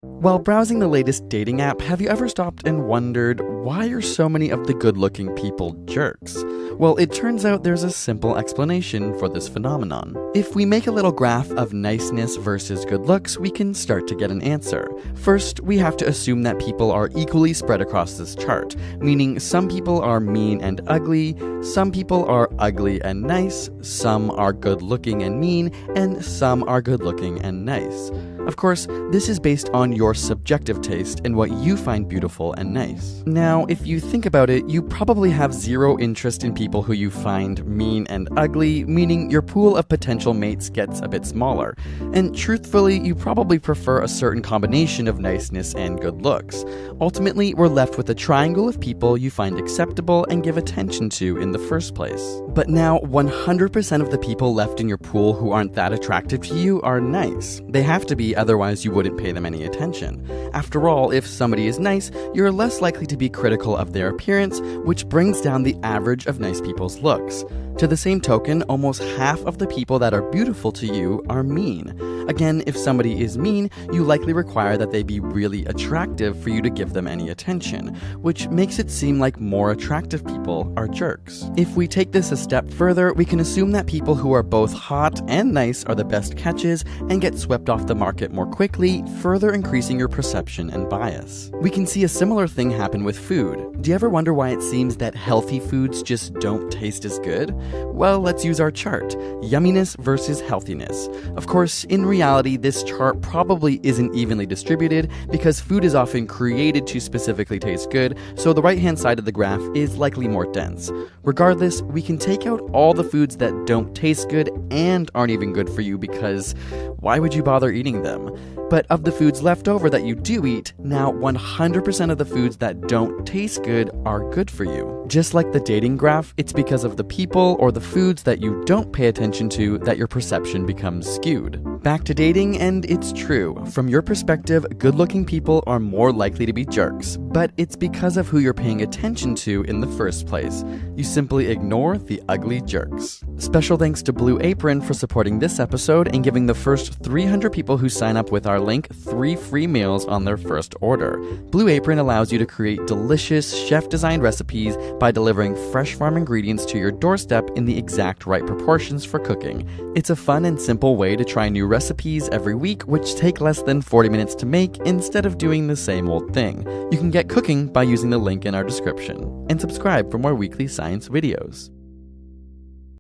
While browsing the latest dating app, have you ever stopped and wondered, why are so many of the good-looking people jerks? Well, it turns out there's a simple explanation for this phenomenon. If we make a little graph of niceness versus good looks, we can start to get an answer. First, we have to assume that people are equally spread across this chart, meaning some people are mean and ugly, some people are ugly and nice, some are good-looking and mean, and some are good-looking and nice. Of course, this is based on your subjective taste and what you find beautiful and nice. Now, if you think about it, you probably have zero interest in people who you find mean and ugly, meaning your pool of potential mates gets a bit smaller. And truthfully, you probably prefer a certain combination of niceness and good looks. Ultimately, we're left with a triangle of people you find acceptable and give attention to in the first place. But now, 100% of the people left in your pool who aren't that attractive to you are nice. They have to be, otherwise you wouldn't pay them any attention. After all, if somebody is nice, you're less likely to be critical of their appearance, which brings down the average of nice people's looks. To the same token, almost half of the people that are beautiful to you are mean. Again, if somebody is mean, you likely require that they be really attractive for you to give them any attention, which makes it seem like more attractive people are jerks. If we take this a step further, we can assume that people who are both hot and nice are the best catches and get swept off the market more quickly, further increasing your perception and bias. We can see a similar thing happen with food. Do you ever wonder why it seems that healthy foods just don't taste as good? Well, let's use our chart. Yumminess versus healthiness. Of course, in reality, this chart probably isn't evenly distributed because food is often created to specifically taste good, so the right-hand side of the graph is likely more dense. Regardless, we can take out all the foods that don't taste good and aren't even good for you because why would you bother eating them? But of the foods left over that you do eat, now 100% of the foods that don't taste good are good for you. Just like the dating graph, it's because of the people or the foods that you don't pay attention to that your perception becomes skewed. Back to dating, and it's true. From your perspective, good-looking people are more likely to be jerks, but it's because of who you're paying attention to in the first place. You simply ignore the ugly jerks. Special thanks to Blue Apron for supporting this episode and giving the first 300 people who sign up with our link 3 free meals on their first order. Blue Apron allows you to create delicious, chef-designed recipes by delivering fresh farm ingredients to your doorstep in the exact right proportions for cooking. It's a fun and simple way to try new recipes every week, which take less than 40 minutes to make instead of doing the same old thing. You can get cooking by using the link in our description. And subscribe for more weekly science videos.